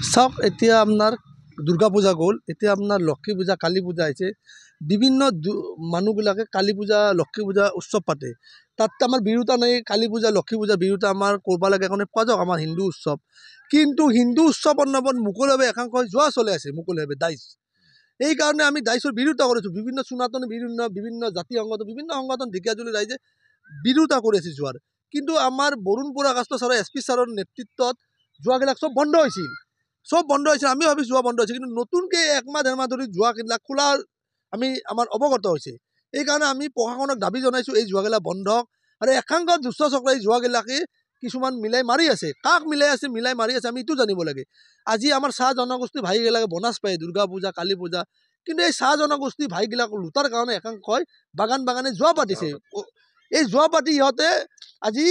চাওক এতিয়া আপনার দুর্গা পূজা গ'ল, এতিয়া আপনার লক্ষ্মী পূজা কালী পূজা আছে। বিভিন্ন মানুহবিলাকে কালী পূজা লক্ষ্মী পূজা উৎসৱ পাতে। তাততো আমাৰ বিৰোধা নাই, কালী পূজা লক্ষ্মী পূজা বিৰোধা আমাৰ কৰিব লাগে কাৰণে পোৱা যাওক আমাৰ হিন্দু উৎসৱ। কিন্তু হিন্দু উৎসৱৰ নামত মুকলিভাৱে একাংশ যোৱা চলাই আছে, মুকলিভাৱে দাইচ। এইকাৰণে আমি দাইচৰ বিৰোধিতা কৰিছোঁ। বিভিন্ন সনাতন বিভিন্ন জাতি সংগঠন বিভিন্ন সংগঠন ঢেকীয়াজুলি ৰাইজে বিৰোধিতা কৰি আছে যোৱাৰ। কিন্তু আমাৰ বৰুণ বৰুৱা কাষ্ট ছাৰৰ SP ছাৰৰ নেতৃত্বত যোৱাবিলাক চব বন্ধ হৈছিল, চব বন্ধ হৈছে। আমি ভাবি যোৱা বন্ধ হৈছে, কিন্তু নতুনকৈ একমাহ ডেৰমাহ ধৰি যোৱাবিলাক খোলাৰ আমাৰ অৱগত হৈছে। এইকাৰণে আমি প্ৰশাসনক দাবী জনাইছোঁ এই যোৱাগিলা বন্ধ হওক। আৰু একাংশ দুষ্ট চক্ৰই যোৱাগিলাকে কিছুমান মিলাই মাৰি আছে। কাক মিলাই আছে, মিলাই মাৰি আছে আমি এইটো জানিব লাগে। আজি আমাৰ চাহ জনগোষ্ঠীৰ ভাইগিলাকে বনাজ পায় দুৰ্গা পূজা কালী পূজা, কিন্তু এই চাহ জনগোষ্ঠীৰ ভাইগিলাক লুটাৰ কাৰণে একাংশই বাগানে যোৱা পাতিছে। এই যোৱা পাতি ইহঁতে আজি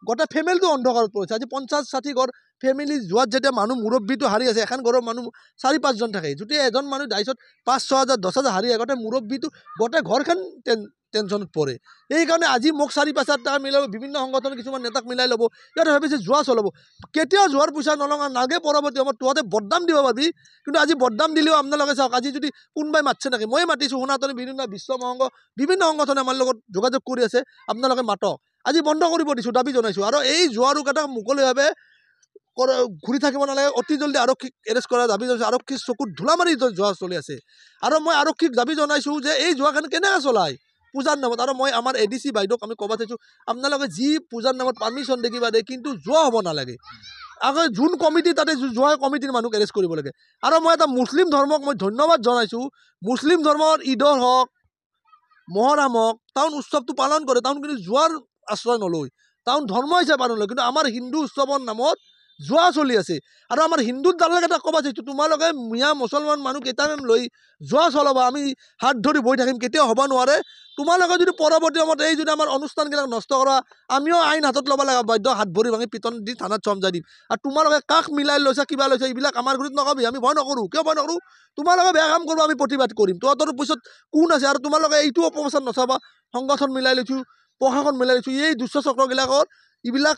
গোটেই ফেমিলিটো অন্ধকাৰত পৰিছে। আজি 50-60 ঘৰ ফেমিলি যোৱাত যেতিয়া মানুহ মুৰব্বীটো হাৰি আছে, এখন ঘৰৰ মানুহ 4-5জন থাকে। যদি এজন মানুহ দাইছত 5-6 হাজাৰ 10 হাজাৰ হাৰি আগতে মুৰব্বীটো গোটেই ঘৰখন টেনশ্যনত পৰে। এইকাৰণে আজি মোক 4-5 হাজাৰ টকা মিলাব, বিভিন্ন সংগঠনৰ কিছুমান নেতাক মিলাই ল'ব, ইহঁতে ভাবিছে যোৱা চলাব। কেতিয়াও যোৱাৰ পইচা নলগা নাগে, পৰৱৰ্তী সময়ত তহঁতে বদনাম দিব পাবি। কিন্তু আজি বদনাম দিলেও আপোনালোকে চাওক, আজি যদি কোনোবাই মাতছে নাকি, মই মাতিছোঁ, সনাতনী বিভিন্ন বিশ্ব মহাংগ বিভিন্ন সংগঠনে আমাৰ লগত যোগাযোগ কৰি আছে, আপোনালোকে মাতক। আজি বন্ধ কৰিব দিছোঁ, দাবী জনাইছোঁ। আৰু এই যোৱাৰো এটা মুকলিভাৱে ঘূৰি থাকিব নালাগে, অতি জলদি আৰক্ষীক এৰেষ্ট কৰা দাবী জনাইছোঁ। আৰক্ষীৰ চকুত ধূলা মাৰি যোৱা চলি আছে। আৰু মই আৰক্ষীক দাবী জনাইছোঁ যে এই যোৱাখন কেনেকৈ চলায় পূজাৰ নামত। আৰু মই আমাৰ ADC বাইদেউক আমি ক'ব চাইছোঁ, আপোনালোকে যি পূজাৰ নামত পাৰ্মিশ্যন দেখিবা দে, কিন্তু যোৱা হ'ব নালাগে। আকৌ যোন কমিটি তাতে যোৱা কমিটিৰ মানুহক এৰেষ্ট কৰিব লাগে। আৰু মই এটা মুছলিম ধৰ্মক মই ধন্যবাদ জনাইছোঁ। মুছলিম ধৰ্মৰ ঈদৰ হওক মহৰম হওক তাহোন উৎসৱটো পালন কৰে, তাহোন কিন্তু যোৱাৰ আশ্ৰয় নলয়, তাহোন ধৰ্ম হিচাপে পালন লয়। কিন্তু আমাৰ হিন্দু উৎসৱৰ নামত যোৱা চলি আছে। আৰু আমাৰ হিন্দুত দালালক এটা ক'ব চাইছোঁ, তোমালোকে মিয়া মুছলমান মানুহ কেইটামান লৈ যোৱা চলাবা, আমি হাত ধৰি বহি থাকিম, কেতিয়াও হ'ব নোৱাৰে। তোমালোকে যদি পৰৱৰ্তী সময়ত এই যদি আমাৰ অনুষ্ঠানবিলাক নষ্ট কৰা, আমিও আইন হাতত ল'ব লাগে, বাধ্য হাত ভৰি ভাঙি পিটন দি থানাত চমজাই দিম। আৰু তোমালোকে কাক মিলাই লৈছা কিবা লৈছা এইবিলাক আমাৰ গুৰিত নকবি, আমি ভয় নকৰোঁ। কিয় ভয় নকৰোঁ? তোমালোকে বেয়া কাম কৰিব, আমি প্ৰতিবাদ কৰিম। তহঁতৰ পিছত কোন আছে? আৰু তোমালোকে এইটো অপপ্ৰচাৰ নচাবা, সংগঠন মিলাই লৈছোঁ, প্ৰশাসন মিলাই লৈছোঁ, এই দুষ্ট চক্ৰবিলাকৰ এইবিলাক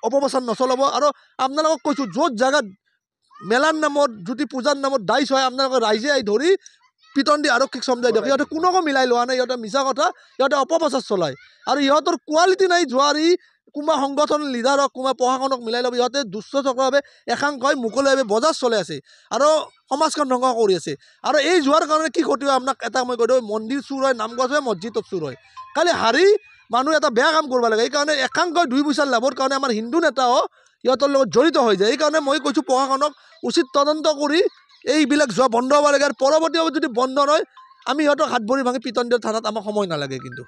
অপপ্ৰচাৰ নচলাব। আৰু আপোনালোকক কৈছোঁ, য'ত জেগাত মেলাৰ নামত যদি পূজাৰ নামত দাইচ হয়, আপোনালোকে ৰাইজে আহি ধৰি পিটন দি আৰক্ষীক চমজাই দিয়ক। ইহঁতে কোনোকো মিলাই লোৱা নাই, ইহঁতে মিছা কথা, ইহঁতে অপপ্ৰচাৰ চলায়। আৰু ইহঁতৰ কোৱালিটি নাই যোৱাৰ। কোনোবা সংগঠনৰ লিডাৰক কোনোবা প্ৰশাসনক মিলাই ল'ব। ইহঁতে দুষ্ট চক্ৰভাৱে একাংশই মুকলিভাৱে বজাৰ চলাই আছে আৰু সমাজখন ধ্বংস কৰি আছে। আৰু এই যোৱাৰ কাৰণে কি ক্ষতি হয় আপোনাক এটা মই কৈ দিওঁ, মন্দিৰ চুৰ হয়, নামঘৰ হয়, মছজিদত চুৰ হয়। খালি হাৰি মানুহ এটা বেয়া কাম কৰিব লাগে। এইকাৰণে একাংশই 2 পইচাৰ লাভৰ কাৰণে আমাৰ হিন্দু নেতাও ইহঁতৰ লগত জড়িত হৈ যায়। এইকাৰণে মই কৈছোঁ প্ৰশাসনক উচিত তদন্ত কৰি এইবিলাক যোৱা বন্ধ হ'ব লাগে। আৰু পৰৱৰ্তী যদি বন্ধ নহয়, আমি ইহঁতক হাত ভৰি ভাঙি পিটন দিয়াৰ থানাত আমাক সময় নালাগে কিন্তু।